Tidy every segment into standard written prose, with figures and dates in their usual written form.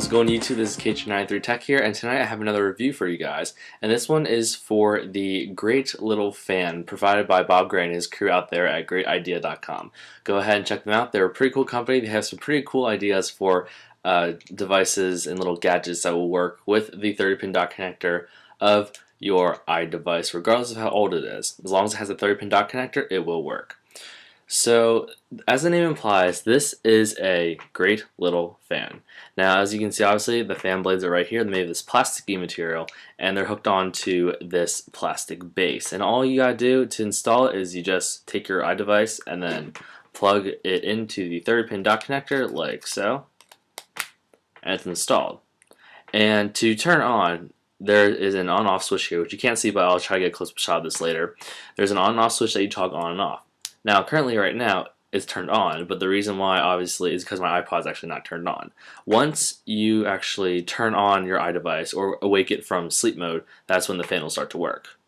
How's it going, YouTube? This is K93Tech here, and tonight I have another review for you guys. And this one is for the GraytLittleFan provided by Bob Gray and his crew out there at GraytIdea.com. Go ahead and check them out. They're a pretty cool company. They have some pretty cool ideas for devices and little gadgets that will work with the 30-pin dock connector of your iDevice, regardless of how old it is. As long as it has a 30-pin dock connector, it will work. So, as the name implies, this is a GraytLittleFan. Now, as you can see, obviously, the fan blades are right here. They're made of this plasticky material, and they're hooked onto this plastic base. And all you gotta do to install it is you just take your iDevice and then plug it into the 30-pin dock connector, like so, and it's installed. And to turn on, there is an on-off switch here, which you can't see, but I'll try to get a close-up shot of this later. There's an on-off switch that you toggle on and off. Now, currently right now, it's turned on, but the reason why, obviously, is because my iPod is actually not turned on. Once you actually turn on your iDevice or awake it from sleep mode, that's when the fan will start to work.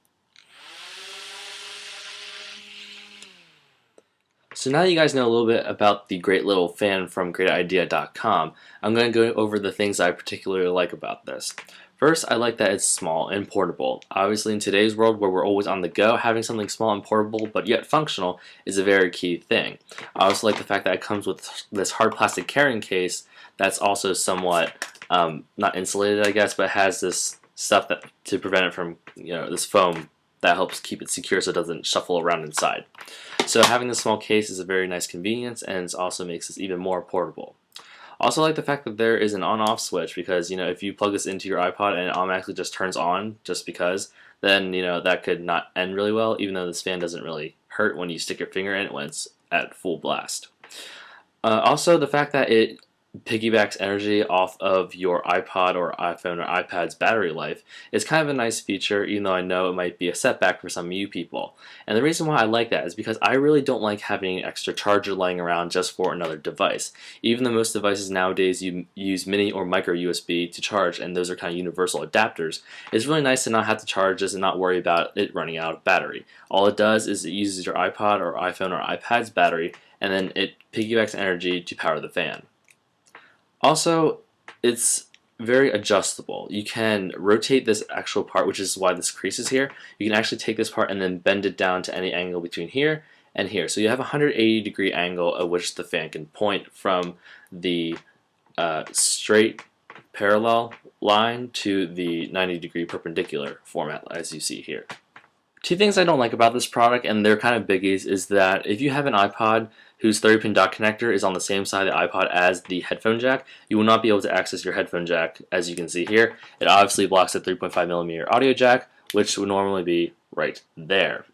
So now you guys know a little bit about the GraytLittleFan from GraytIdea.com. I'm going to go over the things I particularly like about this. First, I like that it's small and portable. Obviously, in today's world where we're always on the go, having something small and portable but yet functional is a very key thing. I also like the fact that it comes with this hard plastic carrying case that's also somewhat not insulated, I guess, but has this stuff that to prevent it from, this foam that helps keep it secure so it doesn't shuffle around inside. So having this small case is a very nice convenience, and it also makes this even more portable. Also, like the fact that there is an on-off switch, because if you plug this into your iPod and it automatically just turns on just because, then that could not end really well, even though this fan doesn't really hurt when you stick your finger in it when it's at full blast. Also, the fact that it piggybacks energy off of your iPod or iPhone or iPad's battery life is kind of a nice feature, even though I know it might be a setback for some of you people. And the reason why I like that is because I really don't like having an extra charger lying around just for another device. Even though most devices nowadays use mini or micro USB to charge, and those are kind of universal adapters, it's really nice to not have to charge this and not worry about it running out of battery. All it does is it uses your iPod or iPhone or iPad's battery, and then it piggybacks energy to power the fan. Also, it's very adjustable. You can rotate this actual part, which is why this crease is here. You can actually take this part and then bend it down to any angle between here and here. So you have a 180-degree angle at which the fan can point from the straight parallel line to the 90-degree perpendicular format, as you see here. Two things I don't like about this product, and they're kind of biggies, is that if you have an iPod whose 30-pin dock connector is on the same side of the iPod as the headphone jack, you will not be able to access your headphone jack, as you can see here. It obviously blocks the 3.5mm audio jack, which would normally be right there.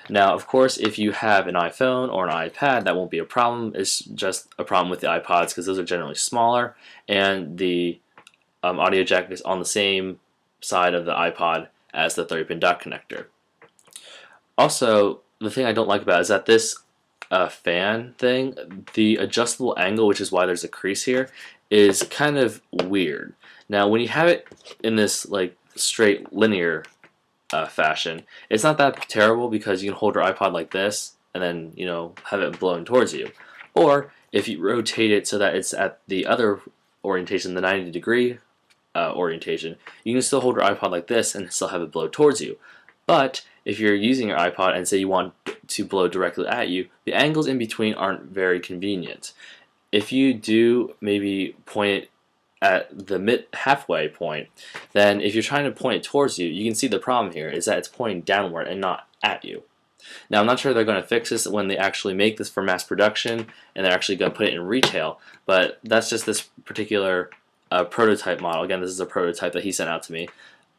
Now, of course, if you have an iPhone or an iPad, that won't be a problem. It's just a problem with the iPods because those are generally smaller, and the audio jack is on the same side of the iPod as the 30-pin dock connector. Also, the thing I don't like about it is that this fan thing, the adjustable angle, which is why there's a crease here, is kind of weird. Now, when you have it in this straight linear fashion, it's not that terrible because you can hold your iPod like this and then have it blowing towards you. Or if you rotate it so that it's at the other orientation, the 90-degree orientation, you can still hold your iPod like this and still have it blow towards you. But if you're using your iPod and say you want to blow directly at you, the angles in between aren't very convenient. If you do maybe point it at the halfway point, then if you're trying to point it towards you, you can see the problem here is that it's pointing downward and not at you. Now, I'm not sure they're going to fix this when they actually make this for mass production and they're actually going to put it in retail, but that's just this particular prototype model. Again, this is a prototype that he sent out to me.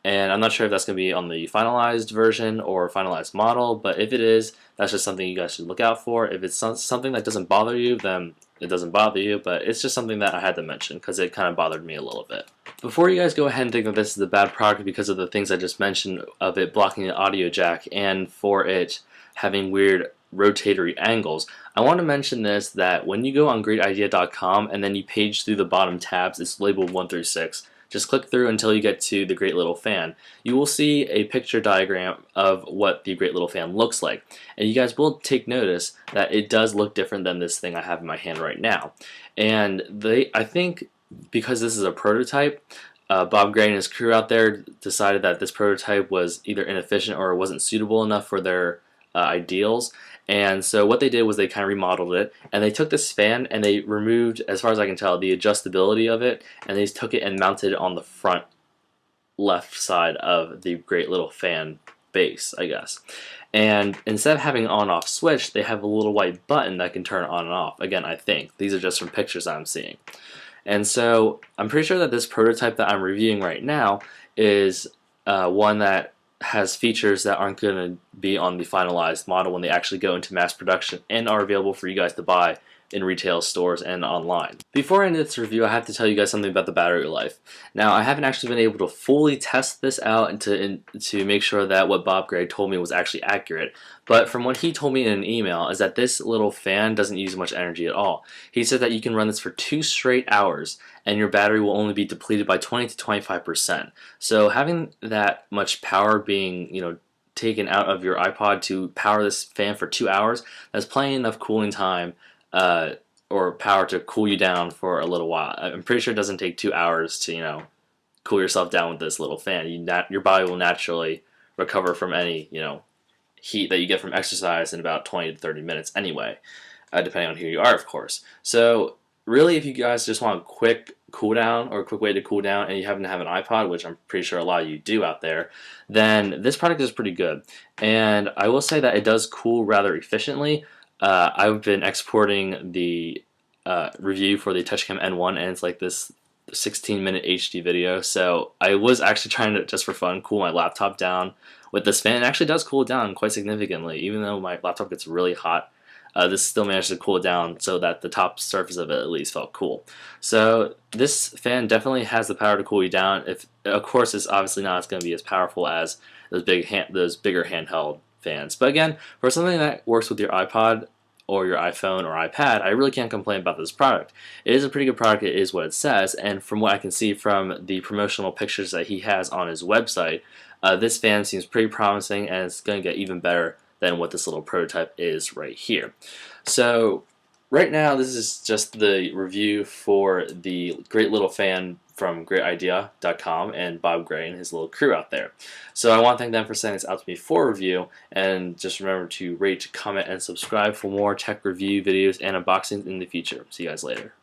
And I'm not sure if that's going to be on the finalized version or finalized model, but if it is, that's just something you guys should look out for. If it's something that doesn't bother you, then it doesn't bother you, but it's just something that I had to mention because it kind of bothered me a little bit. Before you guys go ahead and think that this is a bad product because of the things I just mentioned of it blocking the audio jack and for it having weird rotatory angles, I want to mention this, that when you go on GraytIdea.com and then you page through the bottom tabs, it's labeled 1 through 6. Just click through until you get to the GraytLittleFan. You will see a picture diagram of what the GraytLittleFan looks like. And you guys will take notice that it does look different than this thing I have in my hand right now. And I think because this is a prototype, Bob Gray and his crew out there decided that this prototype was either inefficient or wasn't suitable enough for their ideals. And so what they did was they kind of remodeled it, and they took this fan and they removed, as far as I can tell, the adjustability of it, and they took it and mounted it on the front left side of the GraytLittleFan base, I guess. And instead of having an on-off switch, they have a little white button that can turn on and off. Again, I think. These are just from pictures I'm seeing. And so I'm pretty sure that this prototype that I'm reviewing right now is one that has features that aren't going to be on the finalized model when they actually go into mass production and are available for you guys to buy in retail stores and online. Before I end this review, I have to tell you guys something about the battery life. Now, I haven't actually been able to fully test this out and to make sure that what Bob Gray told me was actually accurate, but from what he told me in an email is that this little fan doesn't use much energy at all. He said that you can run this for 2 straight hours and your battery will only be depleted by 20 to 25%. So having that much power being, taken out of your iPod to power this fan for 2 hours, that's plenty enough cooling time or power to cool you down for a little while. I'm pretty sure it doesn't take 2 hours to, cool yourself down with this little fan. Your body will naturally recover from any, heat that you get from exercise in about 20 to 30 minutes anyway, depending on who you are, of course. So really, if you guys just want a quick cool down or a quick way to cool down and you happen to have an iPod, which I'm pretty sure a lot of you do out there, then this product is pretty good. And I will say that it does cool rather efficiently. I've been exporting the review for the TouchCam N1, and it's like this 16-minute HD video. So I was actually trying to, just for fun, cool my laptop down with this fan. It actually does cool it down quite significantly. Even though my laptop gets really hot, this still managed to cool it down so that the top surface of it at least felt cool. So this fan definitely has the power to cool you down. Of course, it's obviously not going to be as powerful as those bigger handheld fans. But again, for something that works with your iPod or your iPhone or iPad, I really can't complain about this product. It is a pretty good product, it is what it says, and from what I can see from the promotional pictures that he has on his website, this fan seems pretty promising, and it's going to get even better than what this little prototype is right here. So right now, this is just the review for the GraytLittleFan from GraytIdea.com and Bob Gray and his little crew out there. So I want to thank them for sending this out to me for review, and just remember to rate, comment, and subscribe for more tech review videos and unboxings in the future. See you guys later.